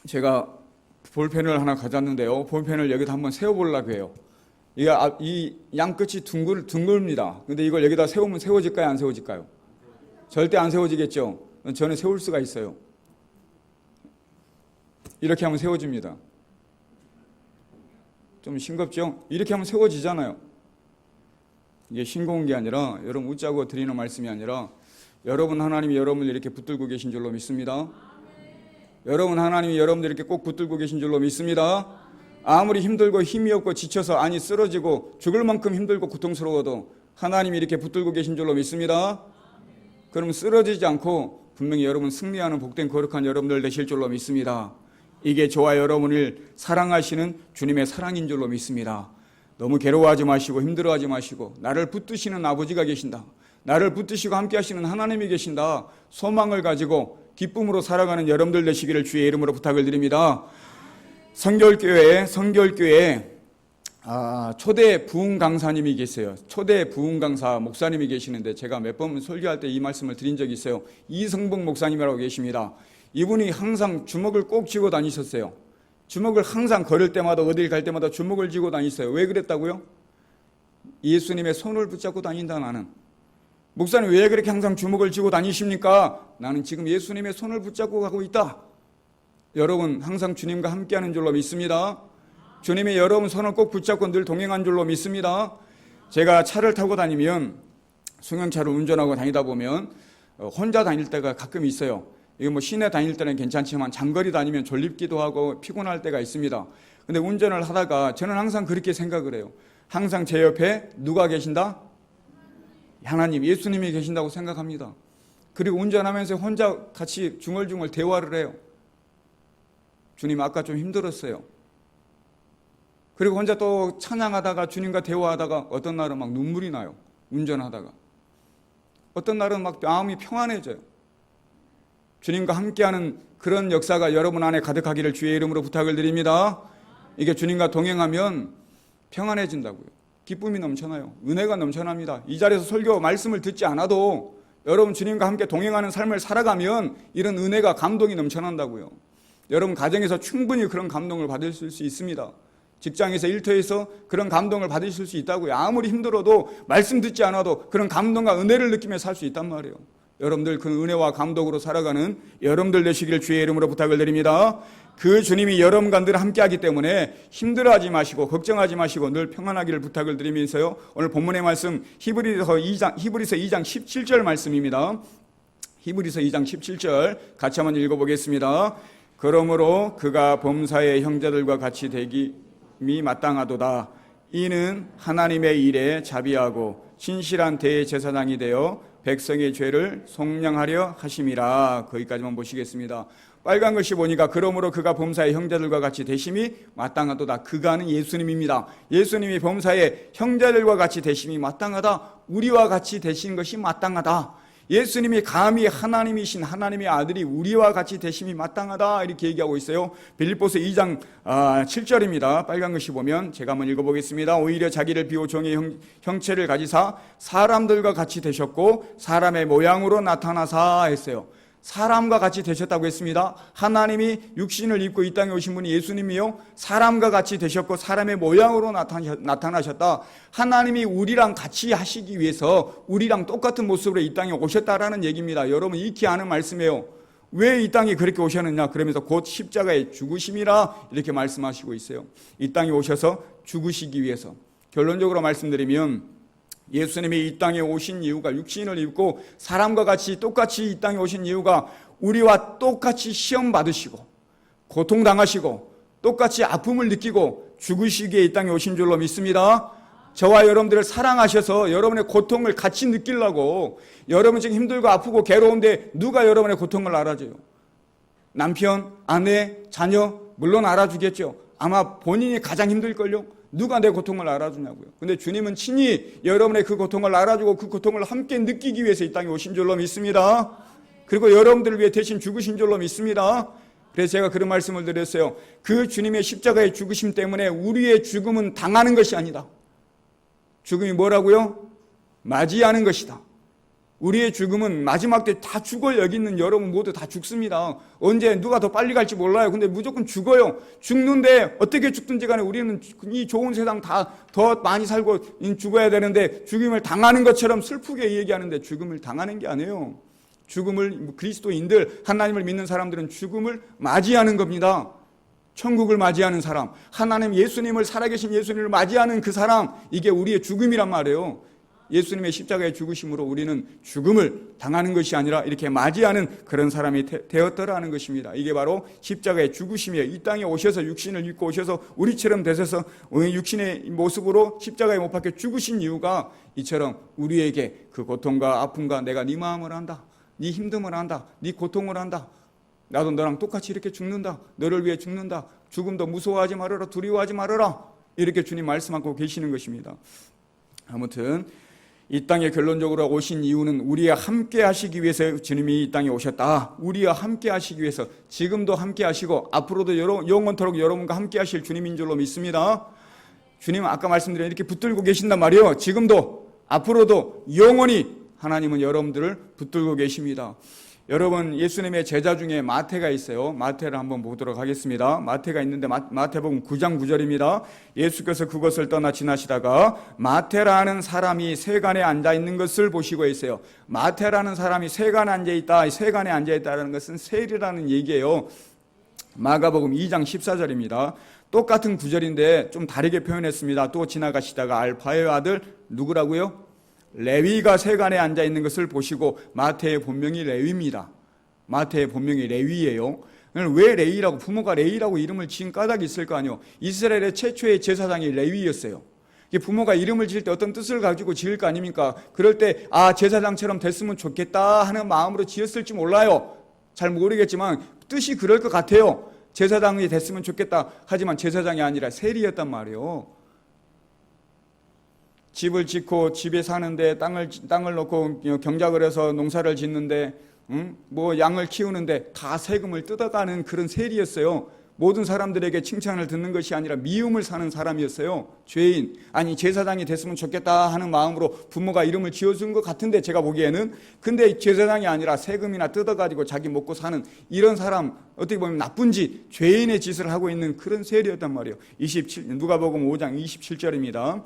제가 볼펜을 하나 가졌는데요. 볼펜을 여기다 한번 세워보려고 해요. 이 양끝이 둥글입니다. 근데 이걸 여기다 세우면 세워질까요? 안 세워질까요? 절대 안 세워지겠죠? 저는 세울 수가 있어요. 이렇게 하면 세워집니다. 좀 싱겁죠? 이렇게 하면 세워지잖아요. 이게 싱거운 게 아니라, 여러분 웃자고 드리는 말씀이 아니라, 여러분 하나님이 여러분을 이렇게 붙들고 계신 줄로 믿습니다. 여러분 하나님이 여러분들 이렇게 꼭 붙들고 계신 줄로 믿습니다. 아무리 힘들고 힘이 없고 지쳐서 아니 쓰러지고 죽을 만큼 힘들고 고통스러워도 하나님이 이렇게 붙들고 계신 줄로 믿습니다. 그러면 쓰러지지 않고 분명히 여러분 승리하는 복된 거룩한 여러분들 되실 줄로 믿습니다. 이게 저와 여러분을 사랑하시는 주님의 사랑인 줄로 믿습니다. 너무 괴로워하지 마시고 힘들어하지 마시고 나를 붙드시는 아버지가 계신다. 나를 붙드시고 함께 하시는 하나님이 계신다. 소망을 가지고 기쁨으로 살아가는 여러분들 되시기를 주의 이름으로 부탁을 드립니다. 성결교회에 초대 부흥 강사님이 계세요. 초대 부흥 강사 목사님이 계시는데 제가 몇 번 설교할 때 이 말씀을 드린 적이 있어요. 이성봉 목사님이라고 계십니다. 이분이 항상 주먹을 꼭 쥐고 다니셨어요. 주먹을 항상 걸을 때마다 어딜 갈 때마다 주먹을 쥐고 다니셨어요. 왜 그랬다고요? 예수님의 손을 붙잡고 다닌다. 나는 목사님 왜 그렇게 항상 주먹을 쥐고 다니십니까? 나는 지금 예수님의 손을 붙잡고 가고 있다. 여러분 항상 주님과 함께하는 줄로 믿습니다. 주님이 여러분 손을 꼭 붙잡고 늘 동행한 줄로 믿습니다. 제가 차를 타고 다니면 승용차를 운전하고 다니다 보면 혼자 다닐 때가 가끔 있어요. 이거 뭐 시내 다닐 때는 괜찮지만 장거리 다니면 졸립기도 하고 피곤할 때가 있습니다. 근데 운전을 하다가 저는 항상 그렇게 생각을 해요. 항상 제 옆에 누가 계신다? 하나님, 예수님이 계신다고 생각합니다. 그리고 운전하면서 혼자 같이 중얼중얼 대화를 해요. 주님 아까 좀 힘들었어요. 그리고 혼자 또 찬양하다가 주님과 대화하다가 어떤 날은 막 눈물이 나요. 운전하다가. 어떤 날은 막 마음이 평안해져요. 주님과 함께하는 그런 역사가 여러분 안에 가득하기를 주의 이름으로 부탁을 드립니다. 이게 주님과 동행하면 평안해진다고요. 기쁨이 넘쳐나요. 은혜가 넘쳐납니다. 이 자리에서 설교 말씀을 듣지 않아도 여러분 주님과 함께 동행하는 삶을 살아가면 이런 은혜가 감동이 넘쳐난다고요. 여러분 가정에서 충분히 그런 감동을 받으실 수 있습니다. 직장에서 일터에서 그런 감동을 받으실 수 있다고요. 아무리 힘들어도 말씀 듣지 않아도 그런 감동과 은혜를 느끼며 살 수 있단 말이에요. 여러분들 그 은혜와 감동으로 살아가는 여러분들 되시길 주의 이름으로 부탁을 드립니다. 그 주님이 여러분과 늘 함께하기 때문에 힘들어하지 마시고 걱정하지 마시고 늘 평안하기를 부탁을 드리면서요. 오늘 본문의 말씀 히브리서 2장 17절 말씀입니다. 히브리서 2장 17절 같이 한번 읽어보겠습니다. 그러므로 그가 범사의 형제들과 같이 되기미 마땅하도다. 이는 하나님의 일에 자비하고 신실한 대제사장이 되어 백성의 죄를 속량하려 하심이라. 거기까지만 보시겠습니다. 빨간 글씨 보니까 그러므로 그가 범사의 형제들과 같이 되심이 마땅하도다. 그가는 예수님입니다. 예수님이 범사의 형제들과 같이 되심이 마땅하다. 우리와 같이 되신 것이 마땅하다. 예수님이 감히 하나님이신 하나님의 아들이 우리와 같이 되심이 마땅하다. 이렇게 얘기하고 있어요. 빌립보서 2장 7절입니다. 빨간 글씨 보면 제가 한번 읽어보겠습니다. 오히려 자기를 비워 종의 형체를 가지사 사람들과 같이 되셨고 사람의 모양으로 나타나사 했어요. 사람과 같이 되셨다고 했습니다. 하나님이 육신을 입고 이 땅에 오신 분이 예수님이요, 사람과 같이 되셨고 사람의 모양으로 나타나셨다. 하나님이 우리랑 같이 하시기 위해서 우리랑 똑같은 모습으로 이 땅에 오셨다라는 얘기입니다. 여러분 익히 아는 말씀이에요. 왜 이 땅에 그렇게 오셨느냐? 그러면서 곧 십자가에 죽으심이라 이렇게 말씀하시고 있어요. 이 땅에 오셔서 죽으시기 위해서. 결론적으로 말씀드리면 예수님이 이 땅에 오신 이유가, 육신을 입고 사람과 같이 똑같이 이 땅에 오신 이유가 우리와 똑같이 시험 받으시고 고통당하시고 똑같이 아픔을 느끼고 죽으시기에 이 땅에 오신 줄로 믿습니다. 저와 여러분들을 사랑하셔서 여러분의 고통을 같이 느끼려고. 여러분 지금 힘들고 아프고 괴로운데 누가 여러분의 고통을 알아줘요? 남편, 아내, 자녀 물론 알아주겠죠. 아마 본인이 가장 힘들걸요. 누가 내 고통을 알아주냐고요. 근데 주님은 친히 여러분의 그 고통을 알아주고 그 고통을 함께 느끼기 위해서 이 땅에 오신 줄로 믿습니다. 그리고 여러분들을 위해 대신 죽으신 줄로 믿습니다. 그래서 제가 그런 말씀을 드렸어요. 그 주님의 십자가의 죽으심 때문에 우리의 죽음은 당하는 것이 아니다. 죽음이 뭐라고요? 맞이하는 것이다. 우리의 죽음은 마지막 때 다 죽을 여기 있는 여러분 모두 다 죽습니다. 언제 누가 더 빨리 갈지 몰라요. 근데 무조건 죽어요. 죽는데 어떻게 죽든지 간에 우리는 이 좋은 세상 다 더 많이 살고 죽어야 되는데 죽음을 당하는 것처럼 슬프게 얘기하는데 죽음을 당하는 게 아니에요. 죽음을 그리스도인들 하나님을 믿는 사람들은 죽음을 맞이하는 겁니다. 천국을 맞이하는 사람, 하나님 예수님을 살아계신 예수님을 맞이하는 그 사람, 이게 우리의 죽음이란 말이에요. 예수님의 십자가의 죽으심으로 우리는 죽음을 당하는 것이 아니라 이렇게 맞이하는 그런 사람이 되었더라는 것입니다. 이게 바로 십자가의 죽으심이에요. 이 땅에 오셔서 육신을 입고 오셔서 우리처럼 되셔서 육신의 모습으로 십자가에 못 박혀 죽으신 이유가 이처럼 우리에게 그 고통과 아픔과 내가 네 마음을 안다, 네 힘듦을 안다, 네 고통을 안다, 나도 너랑 똑같이 이렇게 죽는다, 너를 위해 죽는다, 죽음도 무서워하지 말아라, 두려워하지 말아라, 이렇게 주님 말씀하고 계시는 것입니다. 아무튼 이 땅에 결론적으로 오신 이유는 우리와 함께 하시기 위해서 주님이 이 땅에 오셨다. 우리와 함께 하시기 위해서, 지금도 함께 하시고 앞으로도 영원토록 여러분과 함께 하실 주님인 줄로 믿습니다. 주님은 아까 말씀드린 이렇게 붙들고 계신단 말이에요. 지금도 앞으로도 영원히 하나님은 여러분들을 붙들고 계십니다. 여러분, 예수님의 제자 중에 마태가 있어요. 마태를 한번 보도록 하겠습니다. 마태가 있는데 마태복음 9장 9절입니다. 예수께서 그곳을 떠나 지나시다가 마태라는 사람이 세간에 앉아있는 것을 보시고 있어요. 마태라는 사람이 세간에 앉아있다. 세간에 앉아있다는 것은 세리라는 얘기예요. 마가복음 2장 14절입니다. 똑같은 구절인데 좀 다르게 표현했습니다. 또 지나가시다가 알파의 아들 누구라고요? 레위가 세간에 앉아있는 것을 보시고, 마태의 본명이 레위입니다. 마태의 본명이 레위예요. 왜 레위라고, 부모가 레위라고 이름을 지은 까닭이 있을 거 아니에요. 이스라엘의 최초의 제사장이 레위였어요. 부모가 이름을 지을 때 어떤 뜻을 가지고 지을 거 아닙니까? 그럴 때 제사장처럼 됐으면 좋겠다 하는 마음으로 지었을지 몰라요. 잘 모르겠지만 뜻이 그럴 것 같아요. 제사장이 됐으면 좋겠다. 하지만 제사장이 아니라 세리였단 말이에요. 집을 짓고 집에 사는데 땅을 놓고 경작을 해서 농사를 짓는데 양을 키우는데 다 세금을 뜯어가는 그런 세리였어요. 모든 사람들에게 칭찬을 듣는 것이 아니라 미움을 사는 사람이었어요. 죄인, 아니 제사장이 됐으면 좋겠다 하는 마음으로 부모가 이름을 지어준 것 같은데, 제가 보기에는. 근데 제사장이 아니라 세금이나 뜯어가지고 자기 먹고 사는 이런 사람, 어떻게 보면 나쁜 짓, 죄인의 짓을 하고 있는 그런 세리였단 말이에요. 누가복음 5장 27절입니다.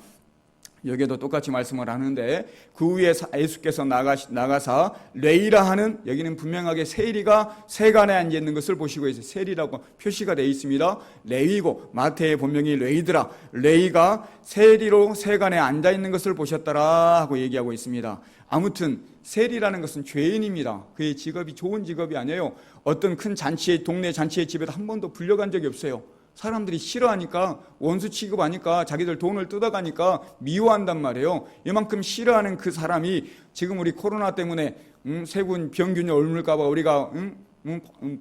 여기에도 똑같이 말씀을 하는데, 그 후에 예수께서 나가사 레이라 하는, 여기는 분명하게 세리가 세간에 앉아 있는 것을 보시고 있어요. 세리라고 표시가 되어 있습니다. 레위고 마태의 본명이 레이더라. 레이가 세리로 세간에 앉아 있는 것을 보셨더라 하고 얘기하고 있습니다. 아무튼 세리라는 것은 죄인입니다. 그의 직업이 좋은 직업이 아니에요. 어떤 큰 잔치에, 동네 잔치의 집에도 한 번도 불려간 적이 없어요. 사람들이 싫어하니까, 원수 취급하니까, 자기들 돈을 뜯어가니까 미워한단 말이에요. 이만큼 싫어하는 그 사람이 지금 우리 코로나 때문에 세균 병균이 옮을까봐, 우리가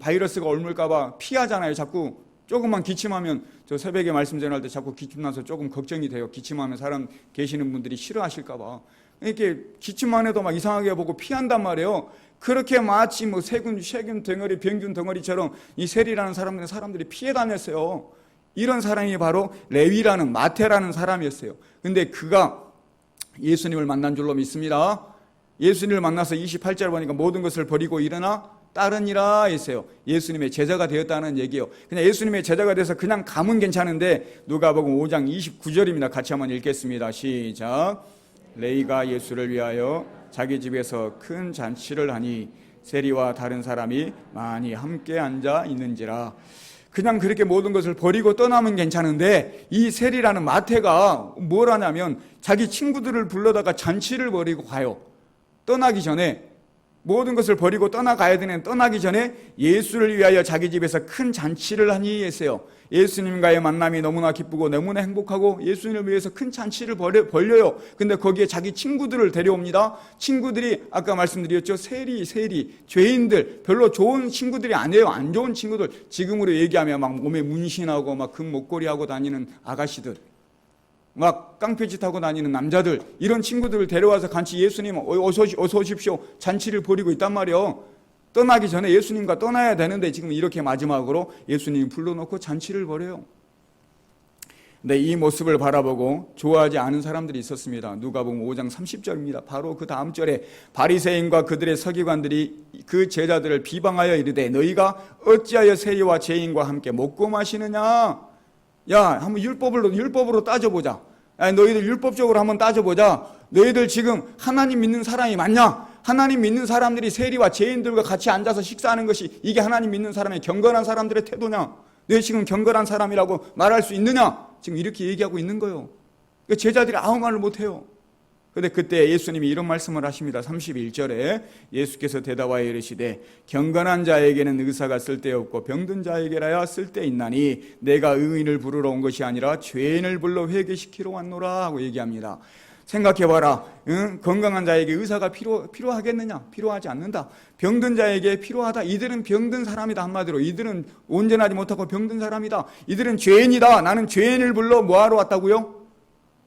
바이러스가 옮을까봐 피하잖아요. 자꾸 조금만 기침하면, 저 새벽에 말씀 전할 때 자꾸 기침나서 조금 걱정이 돼요. 기침하면 사람 계시는 분들이 싫어하실까봐. 이렇게 기침만 해도 막 이상하게 보고 피한단 말이에요. 그렇게 마치 세균 덩어리, 병균 덩어리처럼 이 세리라는 사람들이 피해 다녔어요. 이런 사람이 바로 레위라는, 마태라는 사람이었어요. 근데 그가 예수님을 만난 줄로 믿습니다. 예수님을 만나서 28절 보니까 모든 것을 버리고 일어나 따르니라 했어요. 예수님의 제자가 되었다는 얘기예요. 그냥 예수님의 제자가 돼서 그냥 가면 괜찮은데, 누가복음 5장 29절입니다. 같이 한번 읽겠습니다. 시작. 레위가 예수를 위하여 자기 집에서 큰 잔치를 하니 세리와 다른 사람이 많이 함께 앉아 있는지라. 그냥 그렇게 모든 것을 버리고 떠나면 괜찮은데, 이 세리라는 마태가 뭘 하냐면 자기 친구들을 불러다가 잔치를 벌이고 가요. 떠나기 전에, 모든 것을 버리고 떠나가야 되는, 떠나기 전에 예수를 위하여 자기 집에서 큰 잔치를 하니 했어요. 예수님과의 만남이 너무나 기쁘고 너무나 행복하고 예수님을 위해서 큰 잔치를 벌려요. 근데 거기에 자기 친구들을 데려옵니다. 친구들이 아까 말씀드렸죠. 세리, 죄인들, 별로 좋은 친구들이 아니에요. 안 좋은 친구들. 지금으로 얘기하면 막 몸에 문신하고 막 금 목걸이 하고 다니는 아가씨들, 막 깡패짓 하고 다니는 남자들, 이런 친구들을 데려와서 같이 예수님 어서 오십시오 잔치를 벌이고 있단 말이에요. 떠나기 전에 예수님과 떠나야 되는데 지금 이렇게 마지막으로 예수님 불러놓고 잔치를 벌여요. 근데 이 모습을 바라보고 좋아하지 않은 사람들이 있었습니다. 누가복음 5장 30절입니다. 바로 그 다음 절에 바리새인과 그들의 서기관들이 그 제자들을 비방하여 이르되 너희가 어찌하여 세리와 죄인과 함께 먹고 마시느냐. 야, 한번 율법으로 따져보자. 야, 너희들 율법적으로 한번 따져보자. 너희들 지금 하나님 믿는 사람이 맞냐? 하나님 믿는 사람들이 세리와 죄인들과 같이 앉아서 식사하는 것이 이게 하나님 믿는 사람의 경건한 사람들의 태도냐? 너희 지금 경건한 사람이라고 말할 수 있느냐? 지금 이렇게 얘기하고 있는 거예요. 제자들이 아무 말을 못해요. 그런데 그때 예수님이 이런 말씀을 하십니다. 31절에 예수께서 대답하여 이르시되 경건한 자에게는 의사가 쓸데없고 병든 자에게라야 쓸데있나니 내가 의인을 부르러 온 것이 아니라 죄인을 불러 회개시키러 왔노라 하고 얘기합니다. 생각해봐라. 건강한 자에게 의사가 필요하겠느냐? 필요하지 않는다. 병든 자에게 필요하다. 이들은 병든 사람이다. 한마디로 이들은 온전하지 못하고 병든 사람이다. 이들은 죄인이다. 나는 죄인을 불러 뭐하러 왔다고요?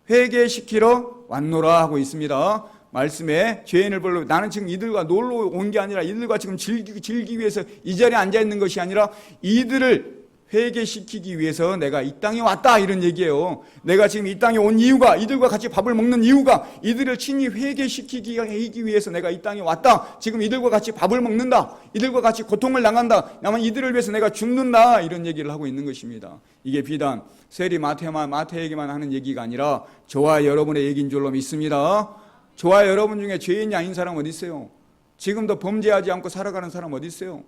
회개시키러 왔노라 하고 있습니다. 말씀에 죄인을 불러 나는 지금 이들과 놀러 온 게 아니라 이들과 지금 즐기기 위해서 이 자리에 앉아 있는 것이 아니라 이들을 회개시키기 위해서 내가 이 땅에 왔다 이런 얘기예요. 내가 지금 이 땅에 온 이유가 이들과 같이 밥을 먹는 이유가 이들을 친히 회개시키기 위해서 내가 이 땅에 왔다. 지금 이들과 같이 밥을 먹는다. 이들과 같이 고통을 당한다. 나만 이들을 위해서 내가 죽는다. 이런 얘기를 하고 있는 것입니다. 이게 비단 세리 마태에게만 하는 얘기가 아니라 저와 여러분의 얘기인 줄로 믿습니다. 저와 여러분 중에 죄인이 아닌 사람 어디 있어요? 지금도 범죄하지 않고 살아가는 사람 어디 있어요?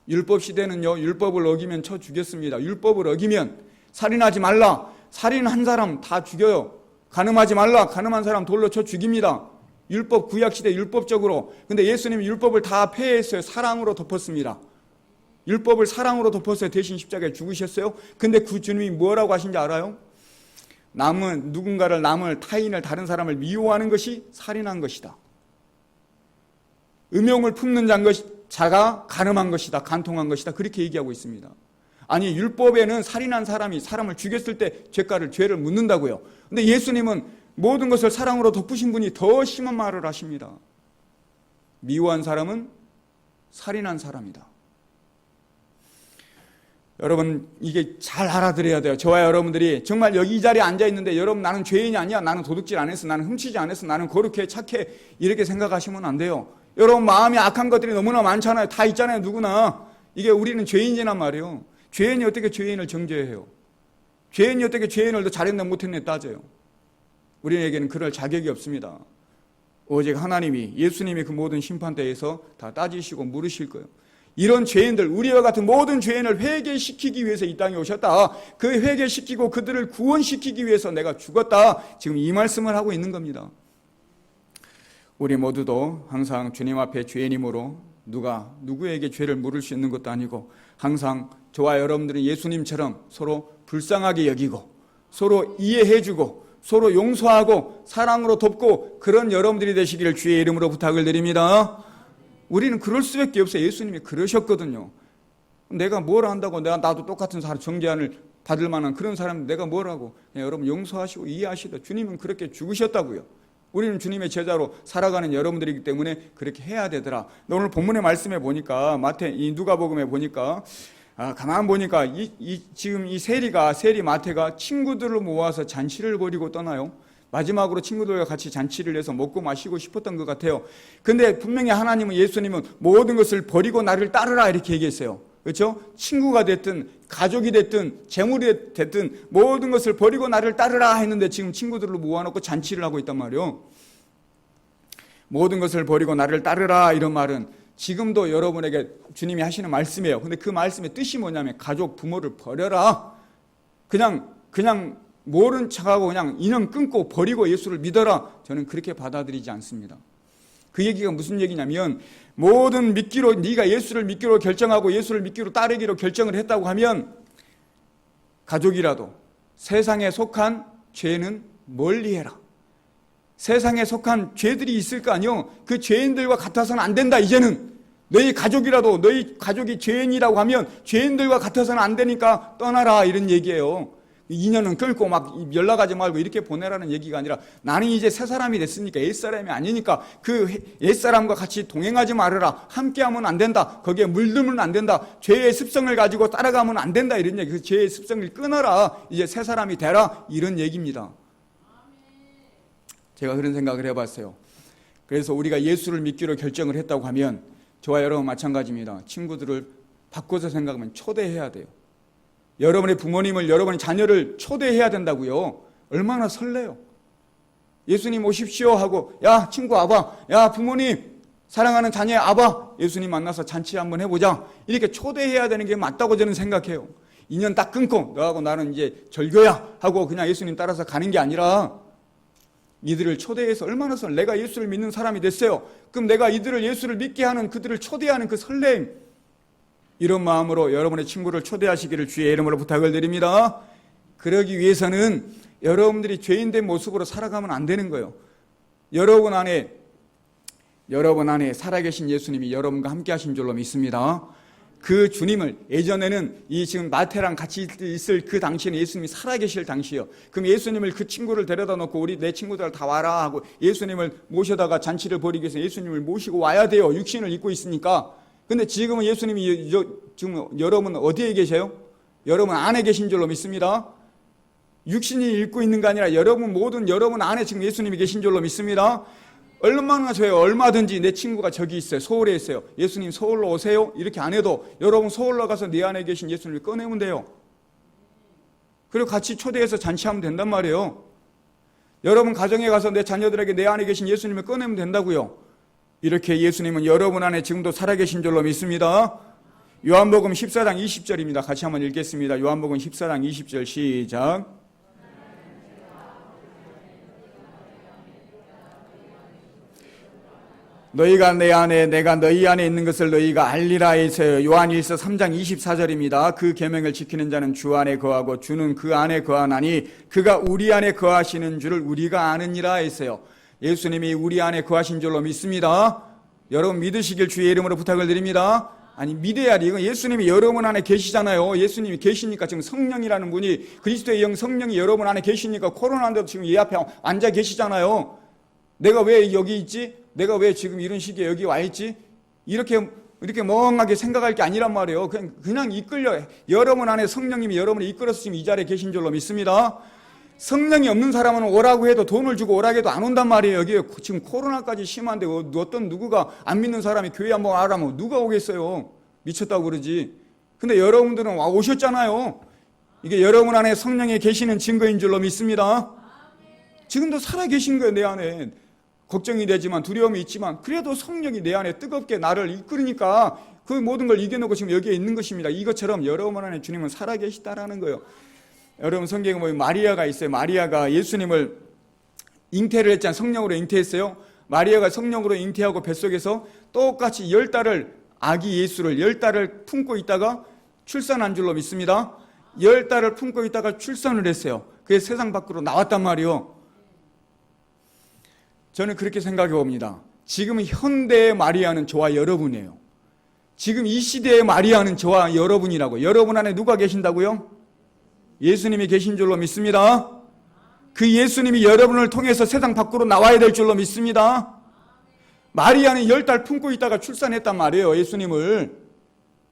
율법 시대는요, 율법을 어기면 쳐 죽였습니다. 율법을 어기면 살인하지 말라. 살인한 사람 다 죽여요. 간음하지 말라. 간음한 사람 돌로 쳐 죽입니다. 율법 구약 시대 율법적으로. 근데 예수님이 율법을 다 폐해했어요. 사랑으로 덮었습니다. 율법을 사랑으로 덮었어요. 대신 십자가에 죽으셨어요. 근데 그 주님이 뭐라고 하신지 알아요? 타인을 다른 사람을 미워하는 것이 살인한 것이다. 음욕을 품는 자가 간음한 것이다. 간통한 것이다. 그렇게 얘기하고 있습니다. 아니 율법에는 살인한 사람이 사람을 죽였을 때 죄를 묻는다고요. 근데 예수님은 모든 것을 사랑으로 덮으신 분이 더 심한 말을 하십니다. 미워한 사람은 살인한 사람이다. 여러분 이게 잘 알아들어야 돼요. 저와 여러분들이 정말 여기 이 자리에 앉아 있는데 여러분 나는 죄인이 아니야. 나는 도둑질 안 했어. 나는 훔치지 않았어. 나는 거룩해 착해. 이렇게 생각하시면 안 돼요. 여러분 마음이 악한 것들이 너무나 많잖아요. 다 있잖아요. 누구나. 이게 우리는 죄인이란 말이에요. 죄인이 어떻게 죄인을 정죄해요? 죄인이 어떻게 죄인을 더 잘했나 못했나 따져요? 우리에게는 그럴 자격이 없습니다. 오직 하나님이 예수님이 그 모든 심판대에서 다 따지시고 물으실 거예요. 이런 죄인들 우리와 같은 모든 죄인을 회개시키기 위해서 이 땅에 오셨다. 그 회개시키고 그들을 구원시키기 위해서 내가 죽었다. 지금 이 말씀을 하고 있는 겁니다. 우리 모두도 항상 주님 앞에 죄인이므로 누구에게 죄를 물을 수 있는 것도 아니고 항상 저와 여러분들은 예수님처럼 서로 불쌍하게 여기고 서로 이해해주고 서로 용서하고 사랑으로 돕고 그런 여러분들이 되시기를 주의 이름으로 부탁을 드립니다. 우리는 그럴 수밖에 없어요. 예수님이 그러셨거든요. 내가 뭘 한다고 나도 똑같은 사람 정죄안을 받을 만한 그런 사람 내가 뭘 하고 여러분 용서하시고 이해하시다. 주님은 그렇게 죽으셨다고요. 우리는 주님의 제자로 살아가는 여러분들이기 때문에 그렇게 해야 되더라. 오늘 본문의 말씀에 보니까 이 누가복음에 보니까 가만 보니까 지금 이 세리 마태가 친구들을 모아서 잔치를 벌이고 떠나요. 마지막으로 친구들과 같이 잔치를 해서 먹고 마시고 싶었던 것 같아요. 근데 분명히 하나님은 예수님은 모든 것을 버리고 나를 따르라 이렇게 얘기했어요. 그렇죠? 친구가 됐든 가족이 됐든 재물이 됐든 모든 것을 버리고 나를 따르라 했는데 지금 친구들을 모아놓고 잔치를 하고 있단 말이에요. 모든 것을 버리고 나를 따르라 이런 말은 지금도 여러분에게 주님이 하시는 말씀이에요. 근데 그 말씀의 뜻이 뭐냐면 가족 부모를 버려라. 그냥 모른 척하고 그냥 인연 끊고 버리고 예수를 믿어라. 저는 그렇게 받아들이지 않습니다. 그 얘기가 무슨 얘기냐면 모든 믿기로 네가 예수를 믿기로 결정하고 예수를 믿기로 따르기로 결정을 했다고 하면 가족이라도 세상에 속한 죄는 멀리해라. 세상에 속한 죄들이 있을 거 아니요. 그 죄인들과 같아서는 안 된다. 이제는 너희 가족이라도 너희 가족이 죄인이라고 하면 죄인들과 같아서는 안 되니까 떠나라 이런 얘기예요. 인연은 끊고 막 연락하지 말고 이렇게 보내라는 얘기가 아니라 나는 이제 새 사람이 됐으니까 옛사람이 아니니까 그 옛사람과 같이 동행하지 말아라. 함께하면 안 된다. 거기에 물들면 안 된다. 죄의 습성을 가지고 따라가면 안 된다. 이런 얘기. 그 죄의 습성을 끊어라. 이제 새 사람이 되라. 이런 얘기입니다. 제가 그런 생각을 해봤어요. 그래서 우리가 예수를 믿기로 결정을 했다고 하면 저와 여러분 마찬가지입니다. 친구들을 바꿔서 생각하면 초대해야 돼요. 여러분의 부모님을, 여러분의 자녀를 초대해야 된다고요. 얼마나 설레요. 예수님 오십시오 하고 야 친구 와봐. 야 부모님 사랑하는 자녀 와봐. 예수님 만나서 잔치 한번 해보자. 이렇게 초대해야 되는 게 맞다고 저는 생각해요. 인연 딱 끊고 너하고 나는 이제 절교야 하고 그냥 예수님 따라서 가는 게 아니라 이들을 초대해서 얼마나 내가 예수를 믿는 사람이 됐어요. 그럼 내가 이들을 예수를 믿게 하는 그들을 초대하는 그 설렘, 이런 마음으로 여러분의 친구를 초대하시기를 주의 이름으로 부탁을 드립니다. 그러기 위해서는 여러분들이 죄인된 모습으로 살아가면 안 되는 거예요. 여러분 안에 살아계신 예수님이 여러분과 함께 하신 줄로 믿습니다. 그 주님을 예전에는 이 지금 마태랑 같이 있을 그 당시에는 예수님이 살아계실 당시요. 그럼 예수님을 그 친구를 데려다 놓고 내 친구들 다 와라 하고 예수님을 모셔다가 잔치를 벌이기 위해서 예수님을 모시고 와야 돼요. 육신을 입고 있으니까. 근데 지금은 예수님이 지금 여러분 어디에 계세요? 여러분 안에 계신 줄로 믿습니다. 육신이 입고 있는 게 아니라 여러분 안에 지금 예수님이 계신 줄로 믿습니다. 얼마나 저요 얼마든지 내 친구가 저기 있어요. 서울에 있어요. 예수님 서울로 오세요. 이렇게 안 해도 여러분 서울로 가서 내 안에 계신 예수님을 꺼내면 돼요. 그리고 같이 초대해서 잔치하면 된단 말이에요. 여러분 가정에 가서 내 자녀들에게 내 안에 계신 예수님을 꺼내면 된다고요. 이렇게 예수님은 여러분 안에 지금도 살아계신 줄로 믿습니다. 요한복음 14장 20절입니다. 같이 한번 읽겠습니다. 요한복음 14장 20절 시작. 너희가 내 안에 내가 너희 안에 있는 것을 너희가 알리라 해서요. 요한일서 3장 24절입니다. 그 계명을 지키는 자는 주 안에 거하고 주는 그 안에 거하나니 그가 우리 안에 거하시는 줄을 우리가 아느니라 했어요. 예수님이 우리 안에 거하신 줄로 믿습니다. 여러분 믿으시길 주의 이름으로 부탁을 드립니다. 아니 믿어야지. 이건 예수님이 여러분 안에 계시잖아요. 예수님이 계시니까 지금 성령이라는 분이 그리스도의 영 성령이 여러분 안에 계시니까 코로나인데도 지금 이 앞에 앉아 계시잖아요. 내가 왜 여기 있지? 내가 왜 지금 이런 시기에 여기 와 있지? 이렇게 멍하게 생각할 게 아니란 말이에요. 그냥 이끌려. 여러분 안에 성령님이 여러분을 이끌어서 지금 이 자리에 계신 줄로 믿습니다. 성령이 없는 사람은 오라고 해도 돈을 주고 오라고 해도 안 온단 말이에요. 여기 지금 코로나까지 심한데 어떤 누구가 안 믿는 사람이 교회 한번 와라면 누가 오겠어요? 미쳤다고 그러지. 근데 여러분들은 와 오셨잖아요. 이게 여러분 안에 성령이 계시는 증거인 줄로 믿습니다. 지금도 살아계신 거예요. 내 안에. 걱정이 되지만 두려움이 있지만 그래도 성령이 내 안에 뜨겁게 나를 이끌으니까 그 모든 걸 이겨놓고 지금 여기에 있는 것입니다. 이것처럼 여러분 안에 주님은 살아계시다라는 거예요. 여러분 성경에 보면 마리아가 있어요. 마리아가 예수님을 잉태를 했잖아요. 성령으로 잉태했어요. 마리아가 성령으로 잉태하고 뱃속에서 똑같이 10달을 아기 예수를 10달을 품고 있다가 출산한 줄로 믿습니다. 10달을 품고 있다가 출산을 했어요. 그게 세상 밖으로 나왔단 말이에요. 저는 그렇게 생각해 봅니다. 지금 현대의 마리아는 저와 여러분이에요. 지금 이 시대의 마리아는 저와 여러분이라고. 여러분 안에 누가 계신다고요? 예수님이 계신 줄로 믿습니다. 그 예수님이 여러분을 통해서 세상 밖으로 나와야 될 줄로 믿습니다. 마리아는 10달 품고 있다가 출산했단 말이에요. 예수님을.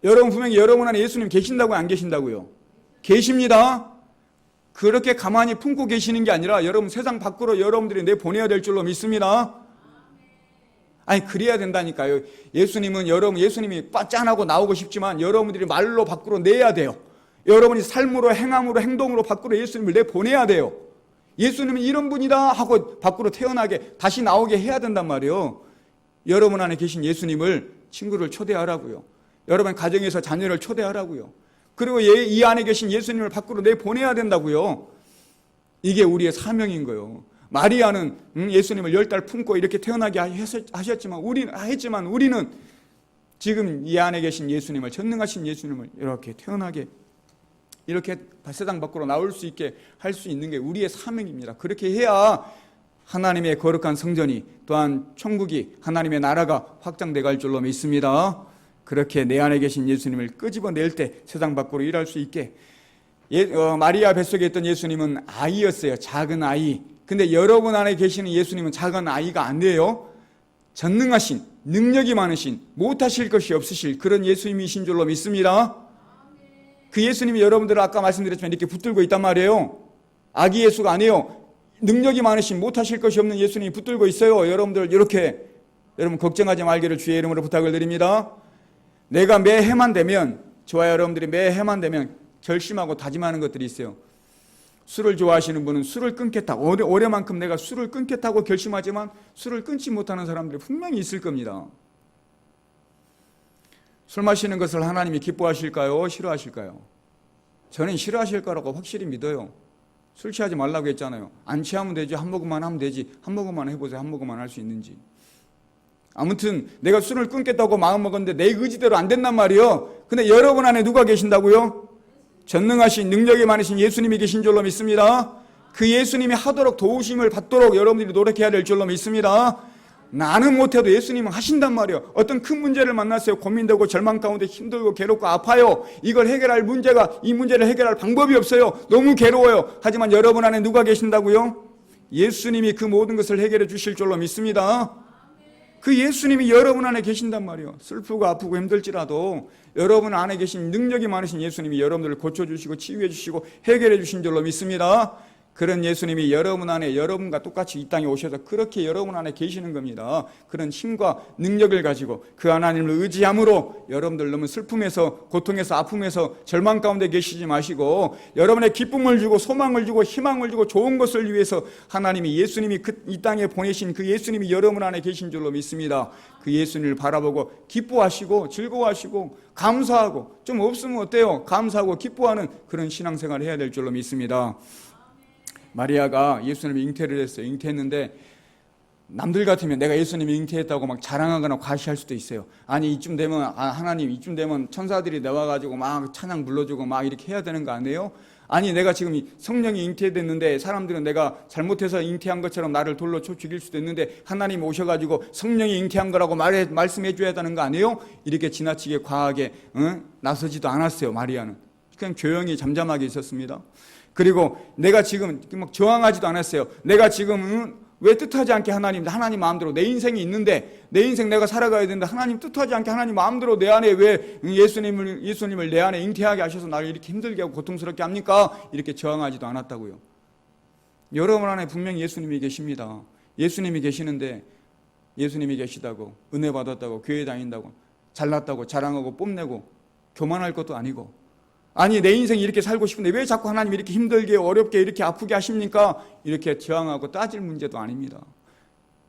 여러분 분명히 여러분 안에 예수님 계신다고요? 안 계신다고요? 계십니다. 그렇게 가만히 품고 계시는 게 아니라 여러분 세상 밖으로 여러분들이 내보내야 될 줄로 믿습니다. 아니 그래야 된다니까요. 예수님이 짠하고 나오고 싶지만 여러분들이 말로 밖으로 내야 돼요. 여러분이 삶으로 행함으로 행동으로 밖으로 예수님을 내보내야 돼요. 예수님은 이런 분이다 하고 밖으로 태어나게 다시 나오게 해야 된단 말이에요. 여러분 안에 계신 예수님을 친구를 초대하라고요. 여러분 가정에서 자녀를 초대하라고요. 그리고 이 안에 계신 예수님을 밖으로 내보내야 된다고요. 이게 우리의 사명인 거예요. 마리아는 예수님을 10달 품고 이렇게 태어나게 하셨지만 우리는 지금 이 안에 계신 예수님을 전능하신 예수님을 이렇게 태어나게 이렇게 세상 밖으로 나올 수 있게 할 수 있는 게 우리의 사명입니다. 그렇게 해야 하나님의 거룩한 성전이 또한 천국이 하나님의 나라가 확장돼 갈 줄로 믿습니다. 그렇게 내 안에 계신 예수님을 끄집어낼 때 세상 밖으로 일할 수 있게 마리아 뱃속에 있던 예수님은 아이였어요. 작은 아이. 근데 여러분 안에 계시는 예수님은 작은 아이가 아니에요. 전능하신, 능력이 많으신, 못하실 것이 없으실 그런 예수님이신 줄로 믿습니다. 그 예수님이 여러분들은 아까 말씀드렸지만 이렇게 붙들고 있단 말이에요. 아기 예수가 아니에요. 능력이 많으신, 못하실 것이 없는 예수님이 붙들고 있어요. 여러분들 이렇게, 여러분 걱정하지 말기를 주의 이름으로 부탁을 드립니다. 내가 매해만 되면, 저와 여러분들이 매해만 되면 결심하고 다짐하는 것들이 있어요. 술을 좋아하시는 분은 술을 끊겠다고, 올해만큼 내가 술을 끊겠다고 결심하지만 술을 끊지 못하는 사람들이 분명히 있을 겁니다. 술 마시는 것을 하나님이 기뻐하실까요? 싫어하실까요? 저는 싫어하실 거라고 확실히 믿어요. 술 취하지 말라고 했잖아요. 안 취하면 되지. 한 모금만 하면 되지. 한 모금만 해보세요. 한 모금만 할 수 있는지. 아무튼 내가 술을 끊겠다고 마음먹었는데 내 의지대로 안 된단 말이에요. 근데 여러분 안에 누가 계신다고요? 전능하신, 능력이 많으신 예수님이 계신 줄로 믿습니다. 그 예수님이 하도록 도우심을 받도록 여러분들이 노력해야 될 줄로 믿습니다. 나는 못해도 예수님은 하신단 말이에요. 어떤 큰 문제를 만났어요. 고민되고 절망 가운데 힘들고 괴롭고 아파요. 이걸 해결할 문제가, 이 문제를 해결할 방법이 없어요. 너무 괴로워요. 하지만 여러분 안에 누가 계신다고요? 예수님이 그 모든 것을 해결해 주실 줄로 믿습니다. 그 예수님이 여러분 안에 계신단 말이에요. 슬프고 아프고 힘들지라도 여러분 안에 계신 능력이 많으신 예수님이 여러분들을 고쳐주시고 치유해 주시고 해결해 주신 줄로 믿습니다. 그런 예수님이 여러분 안에, 여러분과 똑같이 이 땅에 오셔서 그렇게 여러분 안에 계시는 겁니다. 그런 힘과 능력을 가지고 그 하나님을 의지함으로 여러분들 너무 슬픔에서, 고통에서, 아픔에서, 절망 가운데 계시지 마시고 여러분의 기쁨을 주고 소망을 주고 희망을 주고 좋은 것을 위해서 하나님이, 예수님이 이 땅에 보내신 그 예수님이 여러분 안에 계신 줄로 믿습니다. 그 예수님을 바라보고 기뻐하시고 즐거워하시고 감사하고, 좀 없으면 어때요? 감사하고 기뻐하는 그런 신앙생활을 해야 될 줄로 믿습니다. 마리아가 예수님을 잉태를 했어요. 잉태했는데 남들 같으면 내가 예수님이 잉태했다고 막 자랑하거나 과시할 수도 있어요. 아니 이쯤 되면, 하나님 이쯤 되면 천사들이 나와가지고 막 찬양 불러주고 막 이렇게 해야 되는 거 아니에요? 아니 내가 지금 성령이 잉태됐는데 사람들은 내가 잘못해서 잉태한 것처럼 나를 돌로 쳐 죽일 수도 있는데 하나님이 오셔가지고 성령이 잉태한 거라고 말씀해 줘야 되는 거 아니에요? 이렇게 지나치게 과하게 나서지도 않았어요. 마리아는 그냥 조용히 잠잠하게 있었습니다. 그리고 내가 지금 막 저항하지도 않았어요. 내가 지금 왜 뜻하지 않게 하나님 마음대로 내 인생이 있는데, 내 인생 내가 살아가야 되는데 하나님 뜻하지 않게 하나님 마음대로 내 안에 왜 예수님을 내 안에 잉태하게 하셔서 나를 이렇게 힘들게 하고 고통스럽게 합니까? 이렇게 저항하지도 않았다고요. 여러분 안에 분명히 예수님이 계십니다. 예수님이 계시는데, 예수님이 계시다고, 은혜 받았다고, 교회 다닌다고, 잘났다고 자랑하고 뽐내고 교만할 것도 아니고, 아니 내 인생 이렇게 살고 싶은데 왜 자꾸 하나님 이렇게 힘들게 어렵게 이렇게 아프게 하십니까? 이렇게 저항하고 따질 문제도 아닙니다.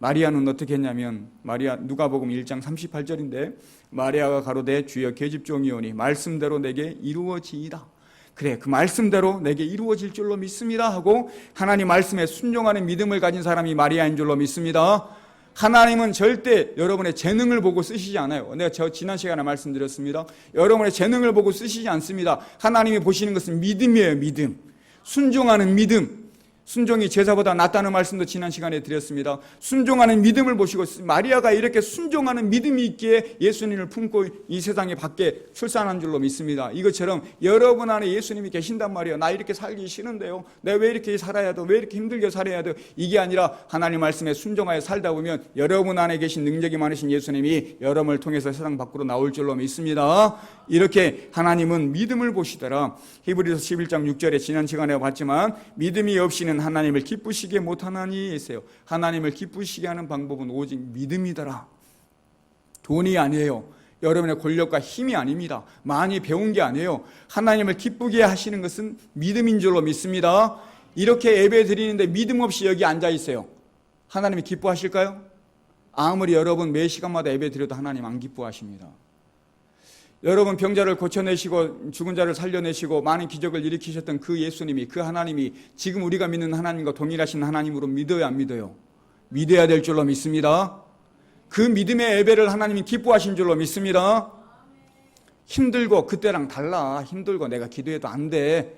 마리아는 어떻게 했냐면, 누가복음 1장 38절인데 마리아가 가로되 주여 계집종이오니 말씀대로 내게 이루어지이다. 그래, 그 말씀대로 내게 이루어질 줄로 믿습니다 하고 하나님 말씀에 순종하는 믿음을 가진 사람이 마리아인 줄로 믿습니다. 하나님은 절대 여러분의 재능을 보고 쓰시지 않아요. 내가 지난 시간에 말씀드렸습니다. 여러분의 재능을 보고 쓰시지 않습니다. 하나님이 보시는 것은 믿음이에요. 믿음. 순종하는 믿음. 순종이 제사보다 낫다는 말씀도 지난 시간에 드렸습니다. 순종하는 믿음을 보시고, 마리아가 이렇게 순종하는 믿음이 있기에 예수님을 품고 이 세상에 밖에 출산한 줄로 믿습니다. 이것처럼 여러분 안에 예수님이 계신단 말이에요. 나 이렇게 살기 싫은데요, 내가 왜 이렇게 살아야 돼, 왜 이렇게 힘들게 살아야 돼, 이게 아니라 하나님 말씀에 순종하여 살다 보면 여러분 안에 계신 능력이 많으신 예수님이 여러분을 통해서 세상 밖으로 나올 줄로 믿습니다. 이렇게 하나님은 믿음을 보시더라. 히브리서 11장 6절에 지난 시간에 봤지만 믿음이 없이는 하나님을 기쁘시게 못하나니 했어요. 하나님을 기쁘시게 하는 방법은 오직 믿음이더라. 돈이 아니에요. 여러분의 권력과 힘이 아닙니다. 많이 배운 게 아니에요. 하나님을 기쁘게 하시는 것은 믿음인 줄로 믿습니다. 이렇게 예배 드리는데 믿음 없이 여기 앉아 있어요. 하나님이 기뻐하실까요? 아무리 여러분 매 시간마다 예배 드려도 하나님 안 기뻐하십니다. 여러분 병자를 고쳐내시고 죽은 자를 살려내시고 많은 기적을 일으키셨던 그 예수님이, 그 하나님이 지금 우리가 믿는 하나님과 동일하신 하나님으로 믿어요, 안 믿어요? 믿어야 될 줄로 믿습니다. 그 믿음의 예배를 하나님이 기뻐하신 줄로 믿습니다. 힘들고, 그때랑 달라. 힘들고 내가 기도해도 안 돼.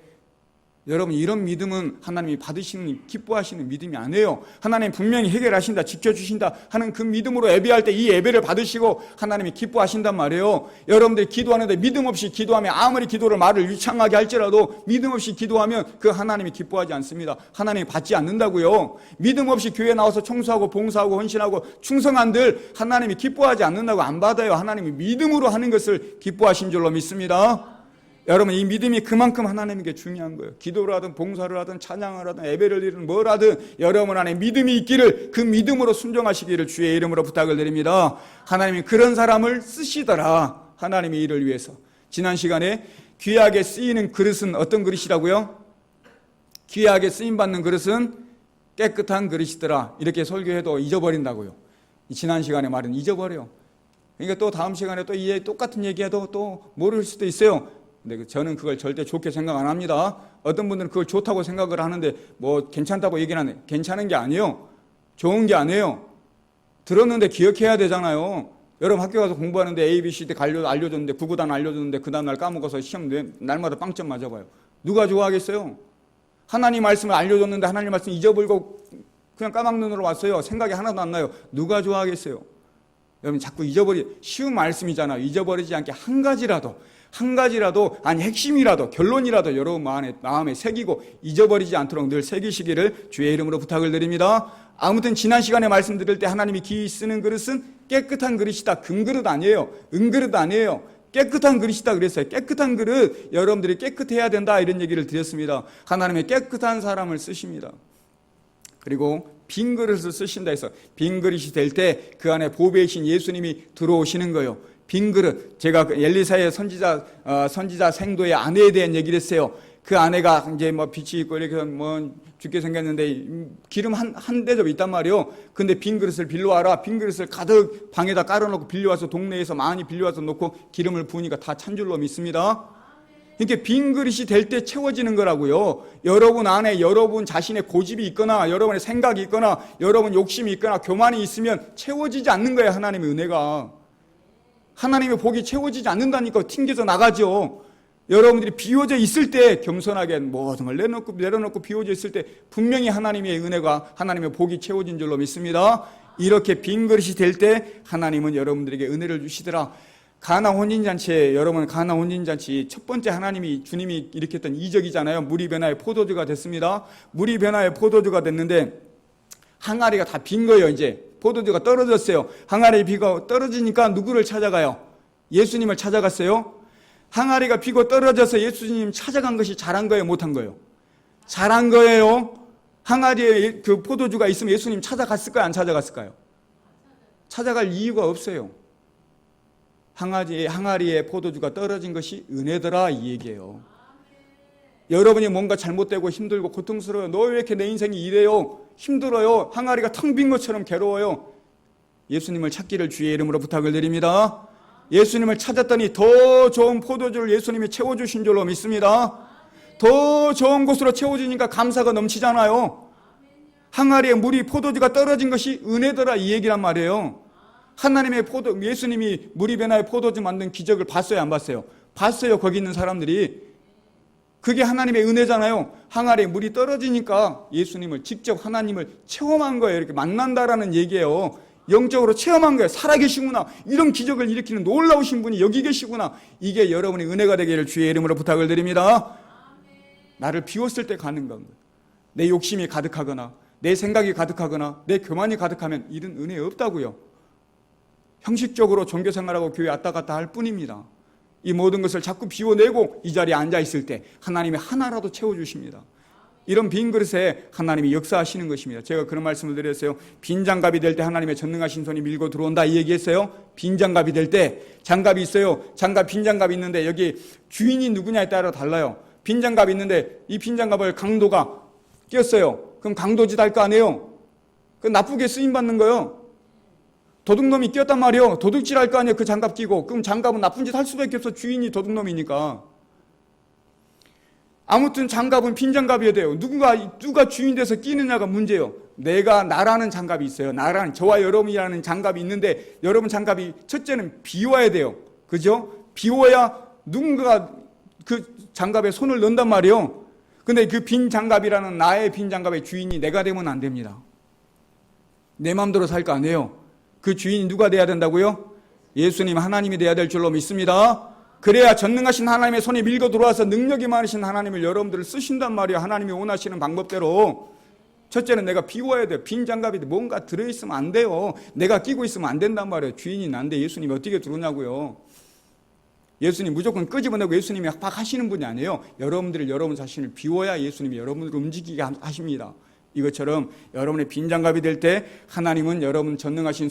여러분, 이런 믿음은 하나님이 받으시는, 기뻐하시는 믿음이 아니에요. 하나님 분명히 해결하신다, 지켜주신다 하는 그 믿음으로 예배할 때 이 예배를 받으시고 하나님이 기뻐하신단 말이에요. 여러분들이 기도하는데 믿음 없이 기도하면, 아무리 기도를 말을 유창하게 할지라도 믿음 없이 기도하면 그 하나님이 기뻐하지 않습니다. 하나님이 받지 않는다고요. 믿음 없이 교회 나와서 청소하고 봉사하고 헌신하고 충성한들 하나님이 기뻐하지 않는다고 안 받아요. 하나님이 믿음으로 하는 것을 기뻐하신 줄로 믿습니다. 여러분, 이 믿음이 그만큼 하나님에게 중요한 거예요. 기도를 하든 봉사를 하든 찬양을 하든 예배를 드리든 뭘 하든 여러분 안에 믿음이 있기를, 그 믿음으로 순종하시기를 주의 이름으로 부탁을 드립니다. 하나님이 그런 사람을 쓰시더라. 하나님의 일을 위해서. 지난 시간에 귀하게 쓰이는 그릇은 어떤 그릇이라고요? 귀하게 쓰임받는 그릇은 깨끗한 그릇이더라. 이렇게 설교해도 잊어버린다고요. 지난 시간에 말은 잊어버려요. 그러니까 또 다음 시간에 또 이 똑같은 얘기해도 또 모를 수도 있어요. 근데 저는 그걸 절대 좋게 생각 안 합니다. 어떤 분들은 그걸 좋다고 생각을 하는데 뭐 괜찮다고 얘기는 하는데 괜찮은 게 아니에요. 좋은 게 아니에요. 들었는데 기억해야 되잖아요. 여러분 학교 가서 공부하는데 A, B, C, D 알려줬는데 구구단 알려줬는데 그 다음날 까먹어서 시험 날마다 빵점 맞아봐요. 누가 좋아하겠어요? 하나님 말씀을 알려줬는데 하나님 말씀 잊어버리고 그냥 까막눈으로 왔어요. 생각이 하나도 안 나요. 누가 좋아하겠어요? 여러분 자꾸 쉬운 말씀이잖아요. 잊어버리지 않게 한 가지라도 아니 핵심이라도 결론이라도 여러분 마음에 새기고 잊어버리지 않도록 늘 새기시기를 주의 이름으로 부탁을 드립니다. 아무튼 지난 시간에 말씀드릴 때 하나님이 귀히 쓰는 그릇은 깨끗한 그릇이다. 금그릇 아니에요. 은그릇 아니에요. 깨끗한 그릇이다 그랬어요. 깨끗한 그릇, 여러분들이 깨끗해야 된다 이런 얘기를 드렸습니다. 하나님의 깨끗한 사람을 쓰십니다. 그리고 빈 그릇을 쓰신다 해서 빈 그릇이 될 때 그 안에 보배이신 예수님이 들어오시는 거예요. 빈 그릇, 제가 엘리사의 선지자 생도의 아내에 대한 얘기를 했어요. 그 아내가 이제 뭐 빛이 있고 이렇게 뭐 죽게 생겼는데 기름 한 대접 있단 말이에요. 근데 빈 그릇을 빌려와라. 빈 그릇을 가득 방에다 깔아놓고 빌려와서 동네에서 많이 빌려와서 놓고 기름을 부으니까 다 찬 줄로 믿습니다. 이렇게 빈 그릇이 될 때 채워지는 거라고요. 여러분 안에 여러분 자신의 고집이 있거나 여러분의 생각이 있거나 여러분 욕심이 있거나 교만이 있으면 채워지지 않는 거예요. 하나님의 은혜가. 하나님의 복이 채워지지 않는다니까 튕겨져 나가죠. 여러분들이 비워져 있을 때 겸손하게 모든 걸 내려놓고 비워져 있을 때 분명히 하나님의 은혜가 하나님의 복이 채워진 줄로 믿습니다. 이렇게 빈 그릇이 될 때 하나님은 여러분들에게 은혜를 주시더라. 가나 혼인잔치에 여러분 가나 혼인잔치 첫 번째 주님이 일으켰던 이적이잖아요. 물이 변화의 포도주가 됐습니다. 물이 변화의 포도주가 됐는데 항아리가 다 빈 거예요. 이제 포도주가 떨어졌어요. 항아리 비가 떨어지니까 누구를 찾아가요? 예수님을 찾아갔어요. 항아리가 비고 떨어져서 예수님 찾아간 것이 잘한 거예요? 못한 거예요? 잘한 거예요. 항아리에 그 포도주가 있으면 예수님 찾아갔을까요? 안 찾아갔을까요? 찾아갈 이유가 없어요. 항아리에 포도주가 떨어진 것이 은혜더라 이 얘기예요. 여러분이 뭔가 잘못되고 힘들고 고통스러워요. 너 왜 이렇게 내 인생이 이래요? 힘들어요. 항아리가 텅 빈 것처럼 괴로워요. 예수님을 찾기를 주의 이름으로 부탁을 드립니다. 예수님을 찾았더니 더 좋은 포도주를 예수님이 채워주신 줄로 믿습니다. 더 좋은 곳으로 채워주니까 감사가 넘치잖아요. 항아리에 물이 포도주가 떨어진 것이 은혜더라 이 얘기란 말이에요. 하나님의 예수님이 물이 변화의 포도주 만든 기적을 봤어요 안 봤어요? 봤어요. 거기 있는 사람들이. 그게 하나님의 은혜잖아요. 항아리에 물이 떨어지니까 예수님을 직접 하나님을 체험한 거예요. 이렇게 만난다라는 얘기예요. 영적으로 체험한 거예요. 살아계시구나. 이런 기적을 일으키는 놀라우신 분이 여기 계시구나. 이게 여러분의 은혜가 되기를 주의 이름으로 부탁을 드립니다. 나를 비웠을 때 가는 건가요? 내 욕심이 가득하거나 내 생각이 가득하거나 내 교만이 가득하면 이런 은혜 없다고요. 형식적으로 종교생활하고 교회 왔다 갔다 할 뿐입니다. 이 모든 것을 자꾸 비워내고 이 자리에 앉아있을 때 하나님이 하나라도 채워주십니다. 이런 빈 그릇에 하나님이 역사하시는 것입니다. 제가 그런 말씀을 드렸어요. 빈 장갑이 될 때 하나님의 전능하신 손이 밀고 들어온다 이 얘기했어요. 빈 장갑이 될 때 장갑이 있어요. 빈 장갑이 있는데 여기 주인이 누구냐에 따라 달라요. 빈 장갑이 있는데 이 빈 장갑을 강도가 꼈어요. 그럼 강도짓 할 거 아니에요. 그 나쁘게 쓰임받는 거예요. 도둑놈이 끼었단 말이에요. 도둑질 할 거 아니에요. 그 장갑 끼고. 그럼 장갑은 나쁜 짓 할 수밖에 없어. 주인이 도둑놈이니까. 아무튼 장갑은 빈 장갑이어야 돼요. 누가 주인 돼서 끼느냐가 문제예요. 나라는 장갑이 있어요. 저와 여러분이라는 장갑이 있는데 여러분 장갑이 첫째는 비워야 돼요. 그죠? 비워야 누군가가 그 장갑에 손을 넣는단 말이에요. 근데 그 빈 장갑이라는 나의 빈 장갑의 주인이 내가 되면 안 됩니다. 내 마음대로 살 거 아니에요. 그 주인이 누가 돼야 된다고요? 예수님 하나님이 돼야 될 줄로 믿습니다. 그래야 전능하신 하나님의 손이 밀고 들어와서 능력이 많으신 하나님을 여러분들을 쓰신단 말이에요. 하나님이 원하시는 방법대로. 첫째는 내가 비워야 돼요. 빈 장갑이 뭔가 들어있으면 안 돼요. 내가 끼고 있으면 안 된단 말이에요. 주인이 난데 예수님이 어떻게 들어오냐고요. 예수님 무조건 끄집어내고 예수님이 막 하시는 분이 아니에요. 여러분들이 여러분 자신을 비워야 예수님이 여러분들을 움직이게 하십니다. 이것처럼 여러분의 빈 장갑이 될 때 하나님은 여러분 전능하신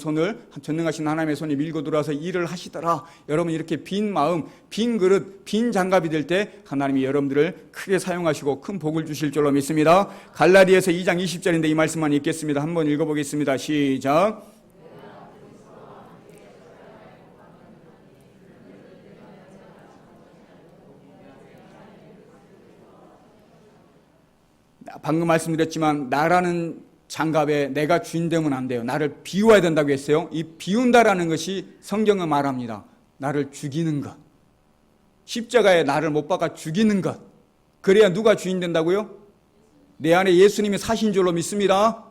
하나님의 손이 밀고 들어와서 일을 하시더라. 여러분 이렇게 빈 마음, 빈 그릇, 빈 장갑이 될 때 하나님이 여러분들을 크게 사용하시고 큰 복을 주실 줄로 믿습니다. 갈라디아서 2장 20절인데 이 말씀만 읽겠습니다. 한번 읽어보겠습니다. 시작. 방금 말씀드렸지만 나라는 장갑에 내가 주인 되면 안 돼요. 나를 비워야 된다고 했어요. 이 비운다라는 것이 성경은 말합니다. 나를 죽이는 것. 십자가에 나를 못 박아 죽이는 것. 그래야 누가 주인 된다고요? 내 안에 예수님이 사신 줄로 믿습니다.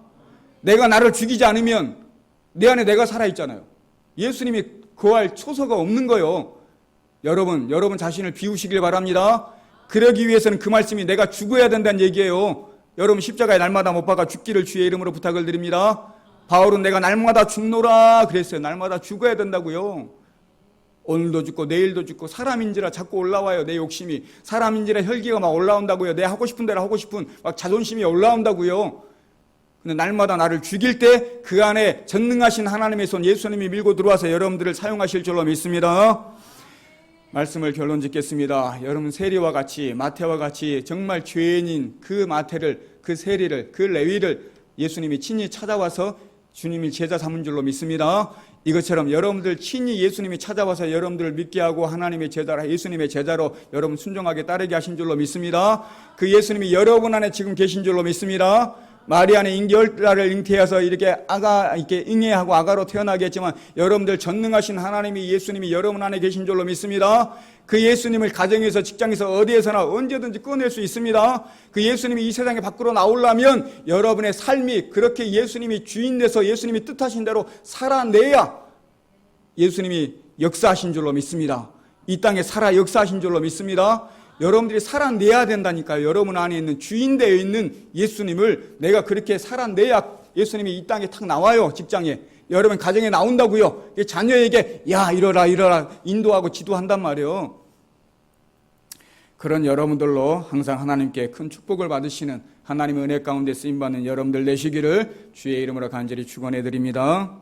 내가 나를 죽이지 않으면 내 안에 내가 살아있잖아요. 예수님이 거할 초소가 없는 거예요. 여러분 자신을 비우시길 바랍니다. 그러기 위해서는 그 말씀이 내가 죽어야 된다는 얘기예요. 여러분 십자가에 날마다 못 박아 죽기를 주의 이름으로 부탁을 드립니다. 바울은 내가 날마다 죽노라 그랬어요. 날마다 죽어야 된다고요. 오늘도 죽고 내일도 죽고 사람인지라 자꾸 올라와요. 내 욕심이. 사람인지라 혈기가 막 올라온다고요. 내 하고 싶은 대로 하고 싶은 막 자존심이 올라온다고요. 근데 날마다 나를 죽일 때 그 안에 전능하신 하나님의 손 예수님이 밀고 들어와서 여러분들을 사용하실 줄로 믿습니다. 말씀을 결론 짓겠습니다. 여러분 세리와 같이 마태와 같이 정말 죄인인 그 마태를, 그 세리를, 그 레위를 예수님이 친히 찾아와서 주님이 제자 삼은 줄로 믿습니다. 이것처럼 여러분들 친히 예수님이 찾아와서 여러분들을 믿게 하고 하나님의 제자라 예수님의 제자로 여러분 순종하게 따르게 하신 줄로 믿습니다. 그 예수님이 여러분 안에 지금 계신 줄로 믿습니다. 마리아는 인결라를 잉태해서 이렇게 ing해하고 아가로 태어나게 했지만 여러분들 전능하신 하나님이 예수님이 여러분 안에 계신 줄로 믿습니다. 그 예수님을 가정에서 직장에서 어디에서나 언제든지 꺼낼 수 있습니다. 그 예수님이 이 세상에 밖으로 나오려면 여러분의 삶이 그렇게 예수님이 주인 돼서 예수님이 뜻하신 대로 살아내야 예수님이 역사하신 줄로 믿습니다. 이 땅에 살아 역사하신 줄로 믿습니다. 여러분들이 살아내야 된다니까요. 여러분 안에 있는 주인 되어 있는 예수님을 내가 그렇게 살아내야 예수님이 이 땅에 탁 나와요. 직장에. 여러분 가정에 나온다고요. 자녀에게 야 이러라 인도하고 지도한단 말이에요. 그런 여러분들로 항상 하나님께 큰 축복을 받으시는 하나님의 은혜 가운데 쓰임받는 여러분들 되시기를 주의 이름으로 간절히 축원해 드립니다.